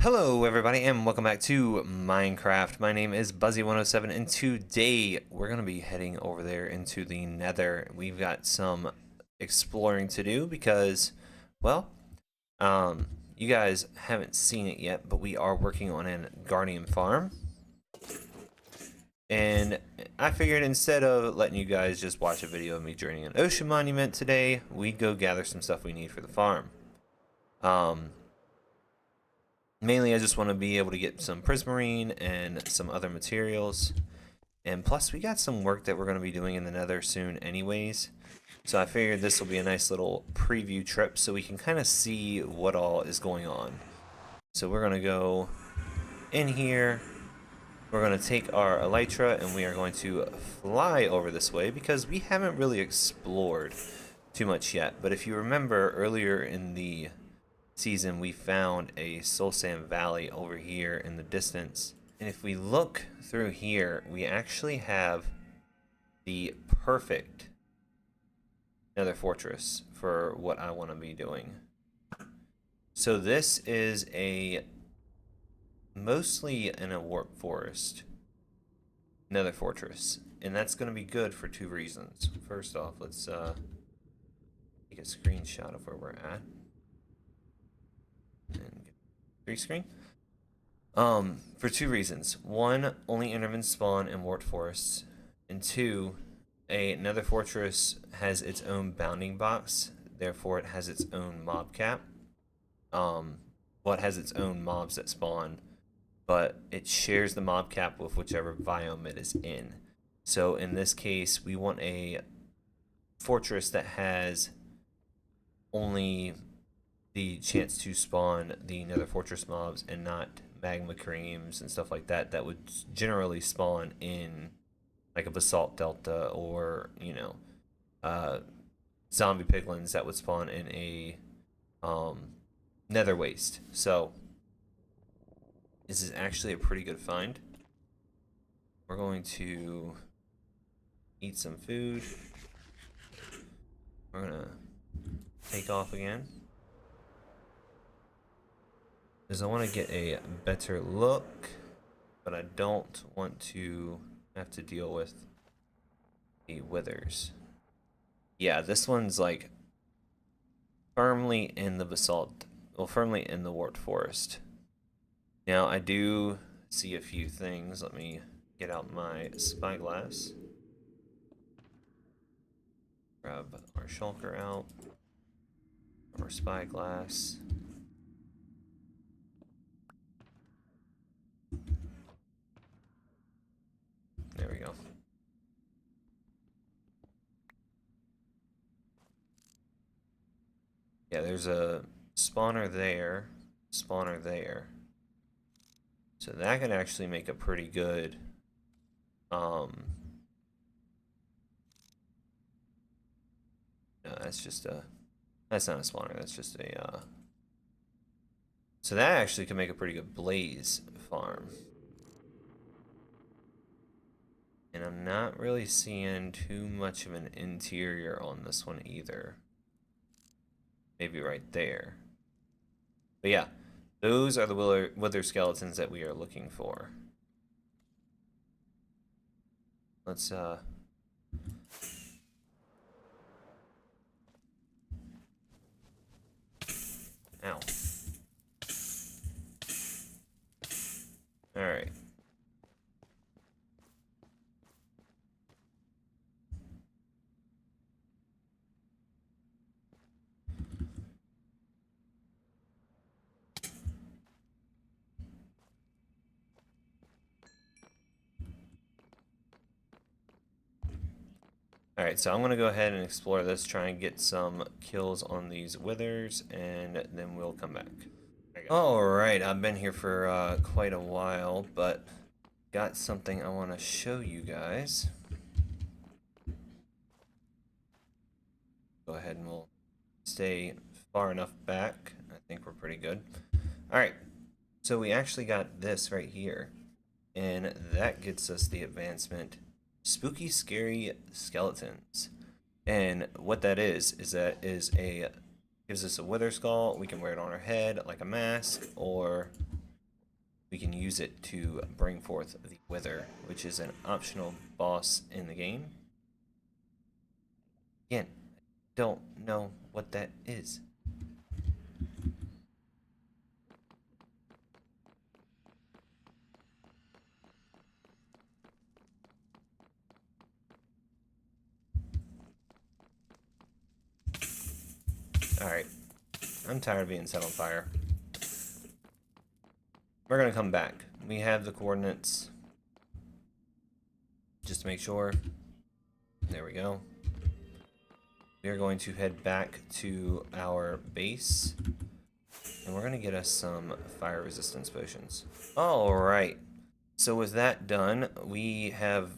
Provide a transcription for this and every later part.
Hello everybody and welcome back to Minecraft. My name is Buzzy107 and today we're going to be heading over there into the Nether. We've got some exploring to do because, well, you guys haven't seen it yet, but we are working on an Guardian farm. And I figured instead of letting you guys just watch a video of me journeying an ocean monument today, we'd go gather some stuff we need for the farm. Mainly, I just want to be able to get some prismarine and some other materials. And plus, we got some work that we're going to be doing in the Nether soon anyways. So I figured this will be a nice little preview trip so we can kind of see what all is going on. So we're going to go in here. We're going to take our elytra and we are going to fly over this way because we haven't really explored too much yet. But if you remember earlier in the season, we found a soul sand valley over here in the distance, and if we look through here, we actually have the perfect nether fortress for what I want to be doing. So this is a mostly in a warp forest nether fortress, and that's going to be good for two reasons. First off, let's take a screenshot of where we're at and get three screen. For two reasons. One, only Endermen spawn in warped forests, and two, a nether fortress has its own bounding box, therefore it has its own mob cap. Well, it has its own mobs that spawn, but it shares the mob cap with whichever biome it is in. So in this case, we want a fortress that has only the chance to spawn the nether fortress mobs and not magma creams and stuff like that that would generally spawn in like a basalt delta, or zombie piglins that would spawn in a nether waste. So this is actually a pretty good find. We're going to eat some food. We're gonna take off again because I want to get a better look, but I don't want to have to deal with the withers. Yeah, this one's like firmly in the basalt, well, firmly in the warped forest. Now, I do see a few things. Let me get out my spyglass. Grab our shulker out, our spyglass. There we go. Yeah, there's a spawner there, spawner there. So that can actually make a pretty good no, that's not a spawner, that's just a so that actually can make a pretty good blaze farm. And I'm not really seeing too much of an interior on this one either. Maybe right there. But yeah, those are the wither skeletons that we are looking for. Let's ow. Alright. Alright, so I'm going to go ahead and explore this, try and get some kills on these withers, and then we'll come back. Alright, I've been here for quite a while, but got something I want to show you guys. Go ahead and we'll stay far enough back. I think we're pretty good. Alright, so we actually got this right here, and that gets us the advancement Spooky Scary Skeletons. And what that is gives us a wither skull. We can wear it on our head like a mask, or can use it to bring forth the Wither, which is an optional boss in the game. Again, don't know what that is. Alright. I'm tired of being set on fire. We're gonna come back. We have the coordinates. Just to make sure. There we go. We are going to head back to our base. And we're gonna get us some fire resistance potions. Alright. So with that done, we have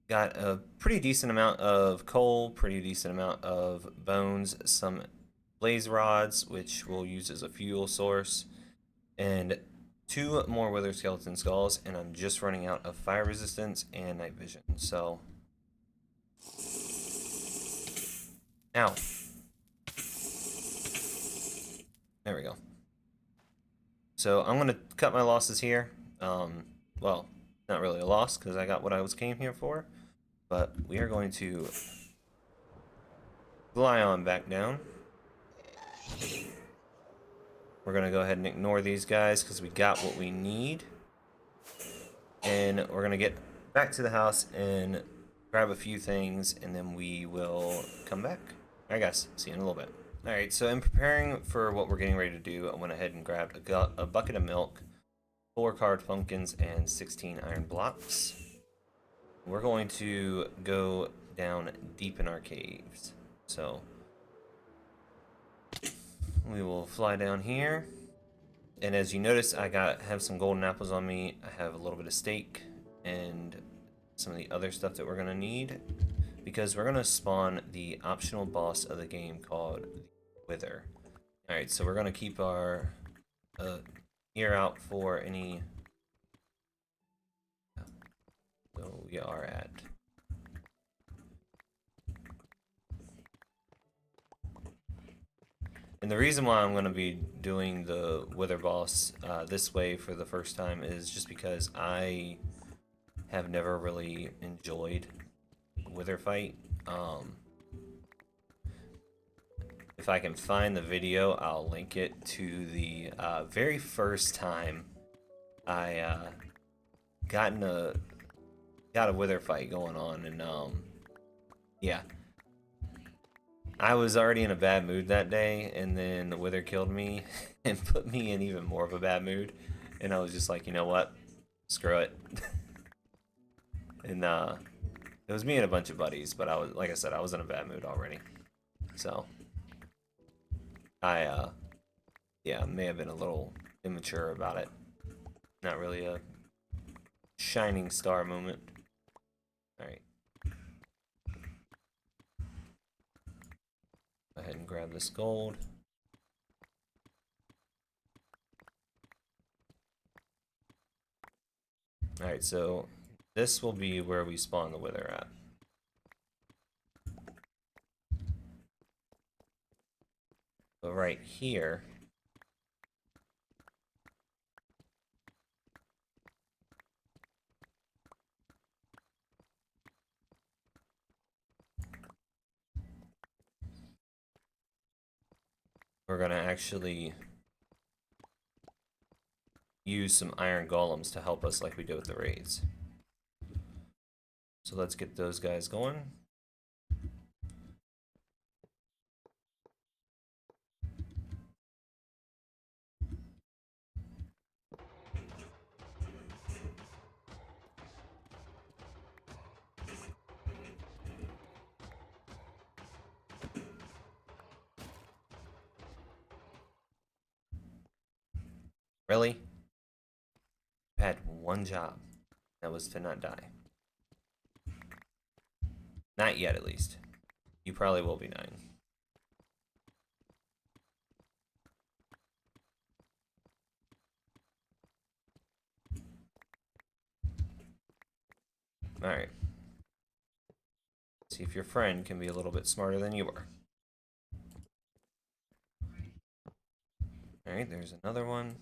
got a pretty decent amount of coal, pretty decent amount of bones, some blaze rods, which we'll use as a fuel source, and 2 more wither skeleton skulls, and I'm just running out of fire resistance and night vision. So, ow. There we go. So I'm gonna cut my losses here. Well, not really a loss because I got what I came here for, but we are going to fly on back down. We're gonna go ahead and ignore these guys because we got what we need, and we're gonna get back to the house and grab a few things, and then we will come back. Alright guys, see you in a little bit. Alright, so in preparing for what we're getting ready to do, I went ahead and grabbed a bucket of milk, 4 carved pumpkins, and 16 iron blocks. We're going to go down deep in our caves. So we will fly down here. And as you notice, I have some golden apples on me. I have a little bit of steak and some of the other stuff that we're gonna need, because we're gonna spawn the optional boss of the game called the Wither. Alright, so we're gonna keep our ear out for any. So we are at. And the reason why I'm going to be doing the Wither boss this way for the first time is just because I have never really enjoyed Wither fight. If I can find the video, I'll link it to the very first time I got a Wither fight going on, and yeah. I was already in a bad mood that day, and then the Wither killed me and put me in even more of a bad mood. And I was just like, you know what? Screw it. And it was me and a bunch of buddies, but I was, like I said, I was in a bad mood already. So I yeah, may have been a little immature about it. Not really a shining star moment. Alright. Go ahead and grab this gold. Alright, so this will be where we spawn the Wither at. So right here, we're gonna actually use some iron golems to help us like we did with the raids. So let's get those guys going. Really? I had one job. That was to not die. Not yet, at least. You probably will be dying. Alright. See if your friend can be a little bit smarter than you are. Alright, there's another one.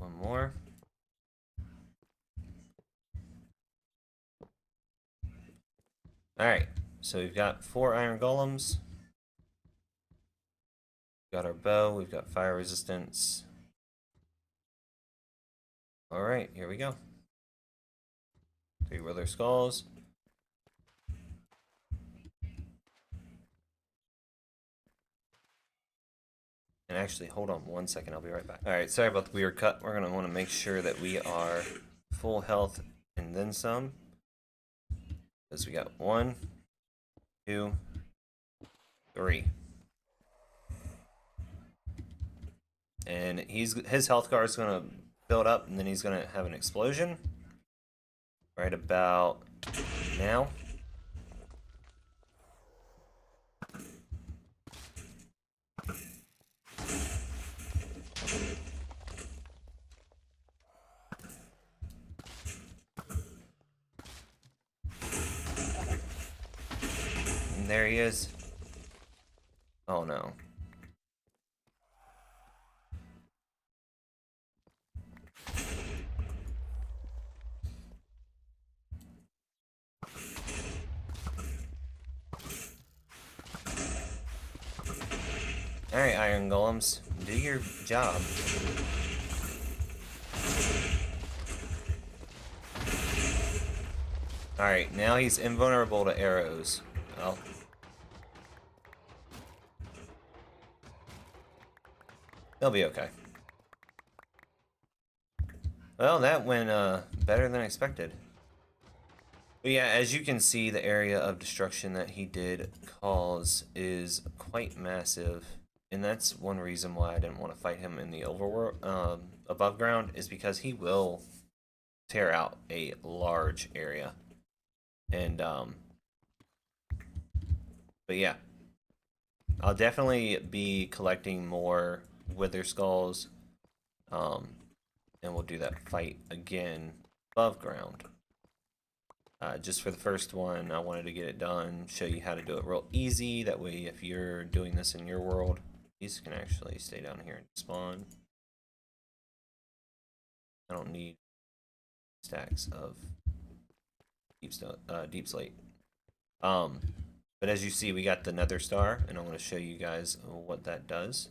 One more. Alright, so we've got 4 iron golems. We've got our bow, we've got fire resistance. Alright, here we go. 3 wither skulls. And actually, hold on 1 second, I'll be right back. Alright, sorry about the weird cut. We're going to want to make sure that we are full health and then some. Because we got 1, 2, 3. And his health bar is going to build up, and then he's going to have an explosion. Right about now. And there he is. Oh no. Alright, iron golems, do your job. Alright, now he's invulnerable to arrows. Well, he'll be okay. Well, that went better than expected. But yeah, as you can see, the area of destruction that he did cause is quite massive. And that's one reason why I didn't want to fight him in the overworld, above ground, is because he will tear out a large area. And, but yeah, I'll definitely be collecting more wither skulls, and we'll do that fight again above ground. Just for the first one, I wanted to get it done, show you how to do it real easy. That way, if you're doing this in your world, these can actually stay down here and spawn. I don't need stacks of deep slate. But as you see, we got the nether star, and I'm going to show you guys what that does.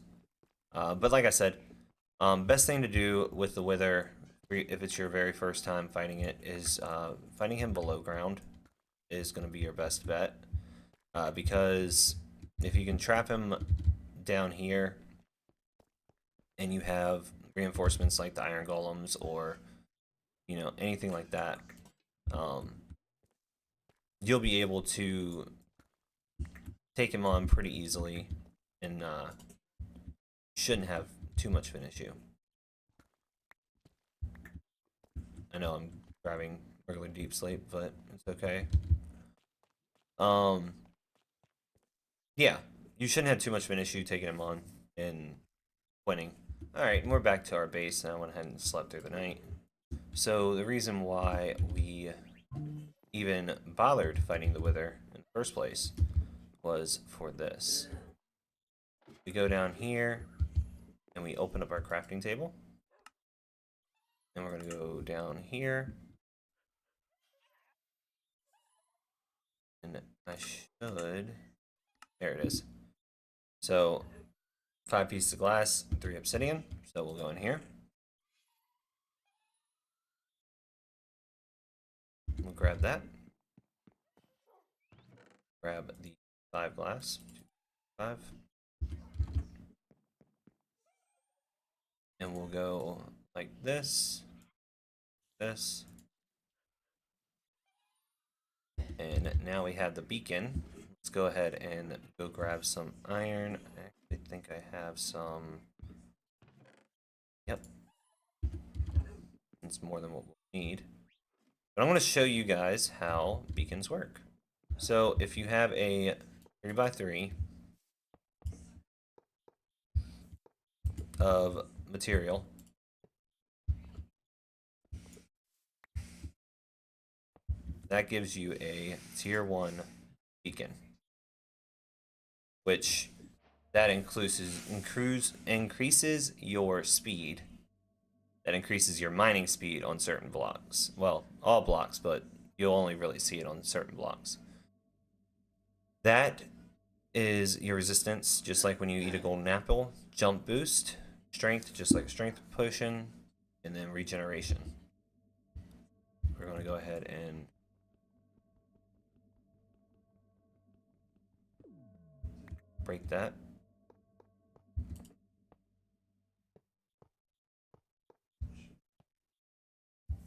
But like I said, best thing to do with the wither, if it's your very first time fighting it, is fighting him below ground is going to be your best bet. Because if you can trap him down here, and you have reinforcements like the iron golems or, you know, anything like that, you'll be able to take him on pretty easily, and shouldn't have too much of an issue. I know I'm grabbing regular deep slate, but it's okay. Yeah, you shouldn't have too much of an issue taking him on and winning. Alright, and we're back to our base, and I went ahead and slept through the night. So the reason why we even bothered fighting the wither in the first place was for this. We go down here, and we open up our crafting table. And we're going to go down here. And I should... There it is. So, 5 pieces of glass, 3 obsidian. So we'll go in here. We'll grab that. Grab the 5 glass. 5. And we'll go like this. This. And now we have the beacon. Let's go ahead and go grab some iron. I actually think I have some. Yep. It's more than what we'll need. But I'm going to show you guys how beacons work. So if you have a 3x3 of material, that gives you a tier 1 beacon, which that increases your speed. that increases your mining speed on certain blocks. Well, all blocks, but you'll only really see it on certain blocks. That is your resistance, just like when you eat a golden apple. Jump boost, strength, just like a strength potion, and then regeneration. We're going to go ahead and break that.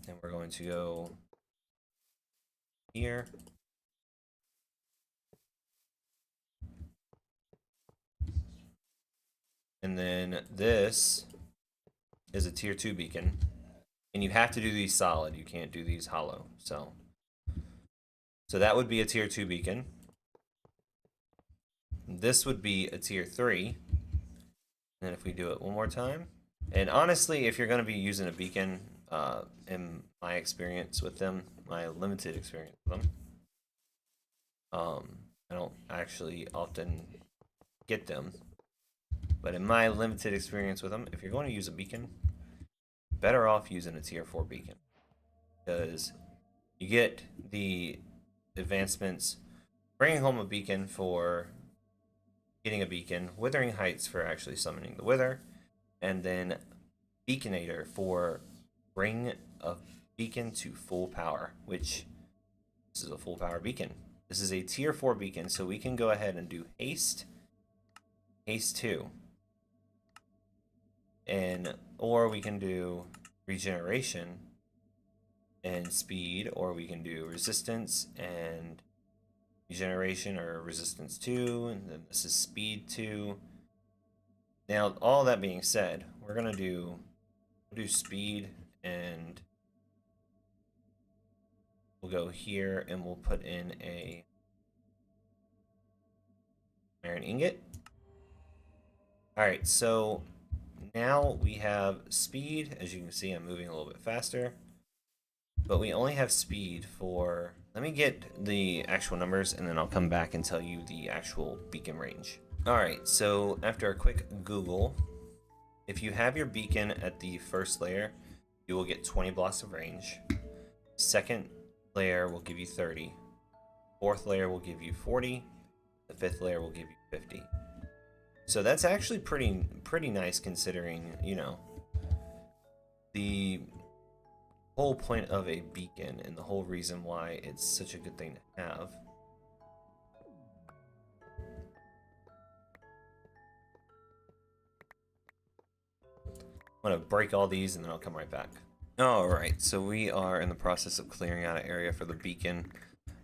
And we're going to go here. And then this is a tier 2 beacon. And you have to do these solid. You can't do these hollow. So that would be a tier 2 beacon. This would be a tier 3. And then if we do it one more time. And honestly, if you're going to be using a beacon, in my experience with them, my limited experience with them, I don't actually often get them. But in my limited experience with them, if you're going to use a beacon, better off using a tier 4 beacon. Because you get the advancements, bringing home a beacon for getting a beacon, Withering Heights for actually summoning the Wither, and then Beaconator for bring a beacon to full power, which this is a full power beacon. This is a tier 4 beacon, so we can go ahead and do haste 2, and or we can do regeneration and speed, or we can do resistance and regeneration, or resistance 2, and then this is speed 2. Now, all that being said, we're gonna do speed, and we'll go here and we'll put in a iron ingot. All right, so now we have speed. As you can see, I'm moving a little bit faster, but we only have speed for, let me get the actual numbers and then I'll come back and tell you the actual beacon range. All right, so after a quick Google, if you have your beacon at the first layer, you will get 20 blocks of range. Second layer will give you 30. Fourth layer will give you 40. The fifth layer will give you 50. So that's actually pretty nice, considering, you know, the whole point of a beacon and the whole reason why it's such a good thing to have. I'm gonna break all these and then I'll come right back. Alright, so we are in the process of clearing out an area for the beacon,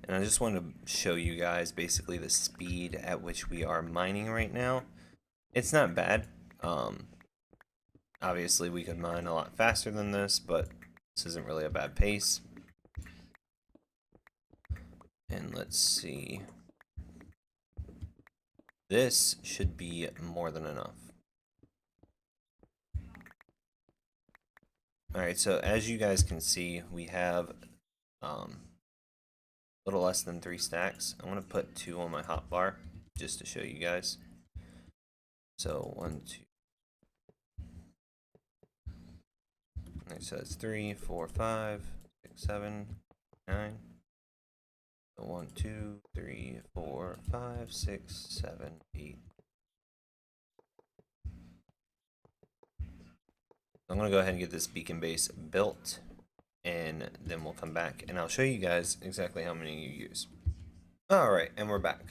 and I just wanted to show you guys basically the speed at which we are mining right now. It's not bad. Obviously we could mine a lot faster than this, but this isn't really a bad pace. And let's see. This should be more than enough. Alright, so as you guys can see, we have a little less than 3 stacks. I'm going to put 2 on my hotbar just to show you guys. So 1, 2. Alright, so that's 3, 4, 5, 6, 7, 9. 1, 2, 3, 4, 5, 6, 7, 8. I'm going to go ahead and get this beacon base built, and then we'll come back and I'll show you guys exactly how many you use. Alright, and we're back.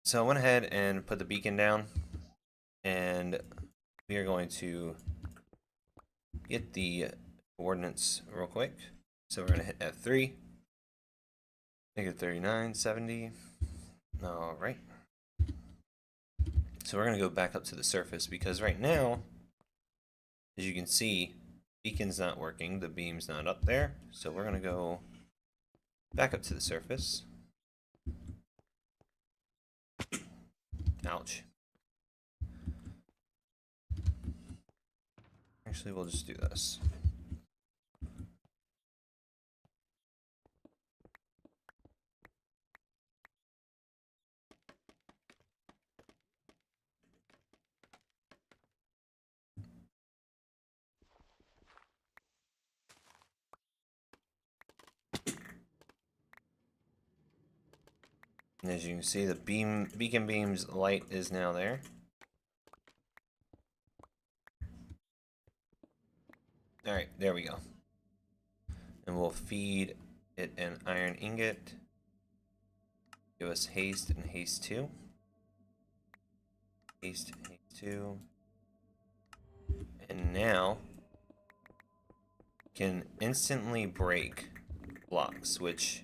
So I went ahead and put the beacon down, and we are going to get the coordinates real quick. So we're going to hit F3, make it 39, 70. Alright. So we're going to go back up to the surface, because right now, as you can see, beacon's not working, the beam's not up there. So we're going to go back up to the surface. Ouch. Actually, we'll just do this. And as you can see, the beacon beam's light is now there. Alright, there we go. And we'll feed it an iron ingot. Give us haste and haste 2. Haste, haste 2. And now can instantly break blocks, which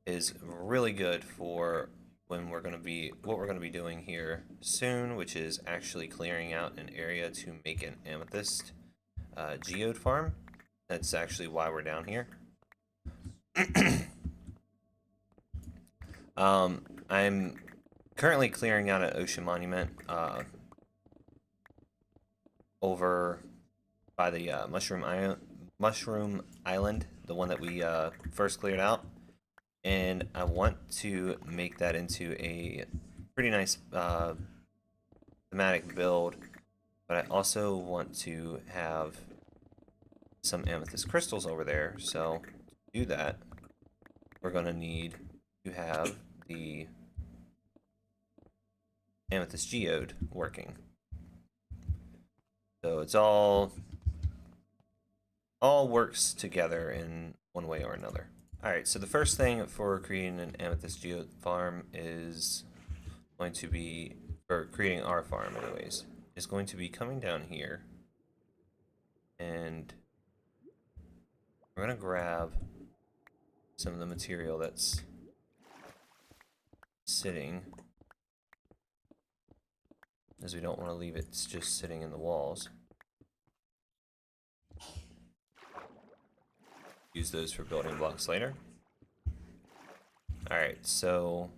is really good for when we're going to be what we're going to be doing here soon, which is actually clearing out an area to make an amethyst geode farm. That's actually why we're down here. I'm currently clearing out an ocean monument over by the Mushroom Island, the one that we first cleared out, and I want to make that into a pretty nice thematic build, but I also want to have some amethyst crystals over there. So to do that, we're going to need to have the amethyst geode working. So it's all works together in one way or another. Alright, so the first thing for creating an amethyst geode farm is going to be, or creating our farm anyways, is going to be coming down here, and we're going to grab some of the material that's sitting, as we don't want to leave it just sitting in the walls. Use those for building blocks later. Alright, so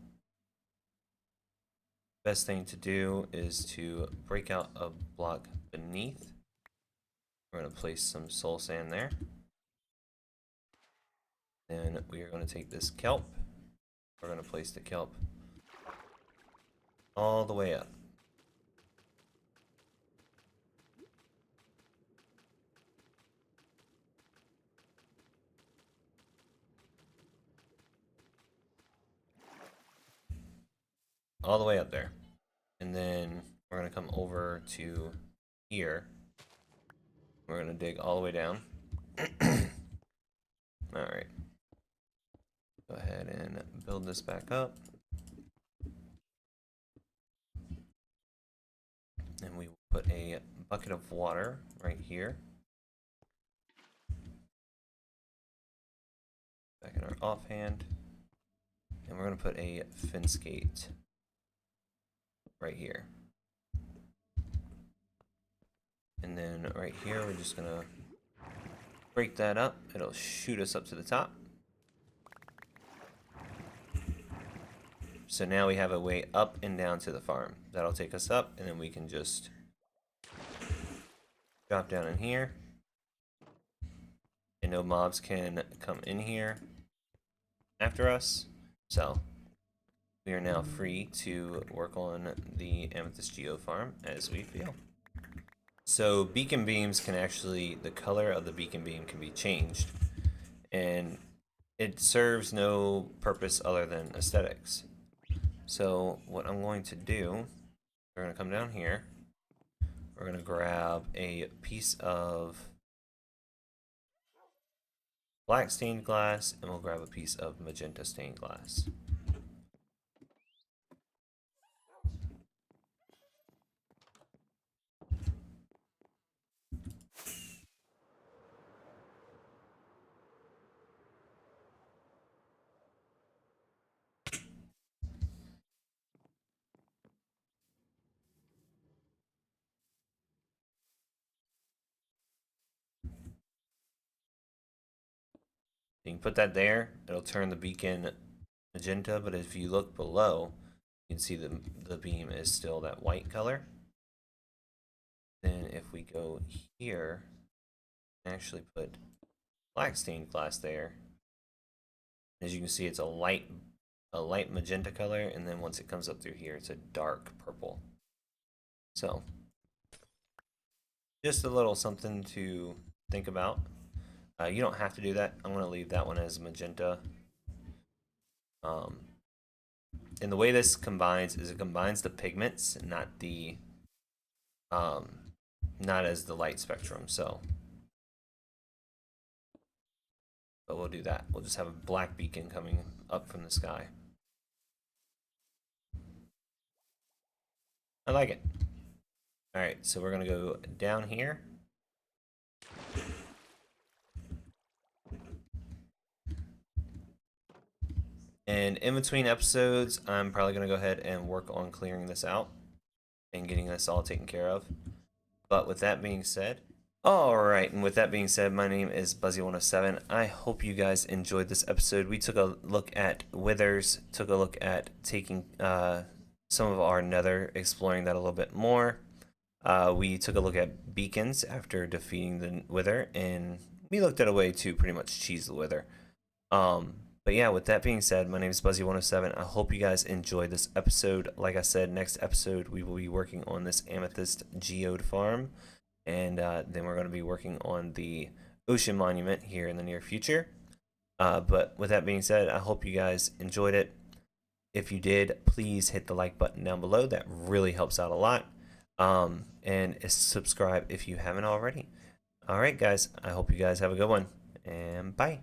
best thing to do is to break out a block beneath. We're going to place some soul sand there. Then we are going to take this kelp. We're going to place the kelp all the way up. All the way up there. And then we're going to come over to here. We're going to dig all the way down. Alright. Go ahead and build this back up. And we will put a bucket of water right here. Back in our offhand. And we're going to put a fence gate right here. And then right here, we're just going to break that up. It'll shoot us up to the top. So now we have a way up and down to the farm. That'll take us up, and then we can just drop down in here. And no mobs can come in here after us. So we are now free to work on the amethyst geo farm as we feel. So beacon beams can actually, the color of the beacon beam can be changed, and it serves no purpose other than aesthetics. So what I'm going to do, we're going to come down here, we're going to grab a piece of black stained glass, and we'll grab a piece of magenta stained glass. You can put that there, it'll turn the beacon magenta, but if you look below, you can see the beam is still that white color. Then if we go here, actually put black stained glass there. As you can see, it's a light magenta color, and then once it comes up through here, it's a dark purple. So, just a little something to think about. You don't have to do that. I'm going to leave that one as magenta. And the way this combines is it combines the pigments, not as the light spectrum. So, but we'll do that. We'll just have a black beacon coming up from the sky. I like it. All right, so we're gonna go down here. And in between episodes, I'm probably gonna go ahead and work on clearing this out and getting this all taken care of. But with that being said, alright, and with that being said, my name is Buzzy107. I hope you guys enjoyed this episode. We took a look at withers, took a look at taking some of our nether, exploring that a little bit more. We took a look at beacons after defeating the wither, and we looked at a way to pretty much cheese the wither. But yeah, with that being said, my name is Buzzy107. I hope you guys enjoyed this episode. Like I said, next episode we will be working on this amethyst geode farm, and then we're going to be working on the ocean monument here in the near future. But with that being said, I hope you guys enjoyed it. If you did, please hit the like button down below. That really helps out a lot. And subscribe if you haven't already. All right, guys. I hope you guys have a good one, and bye.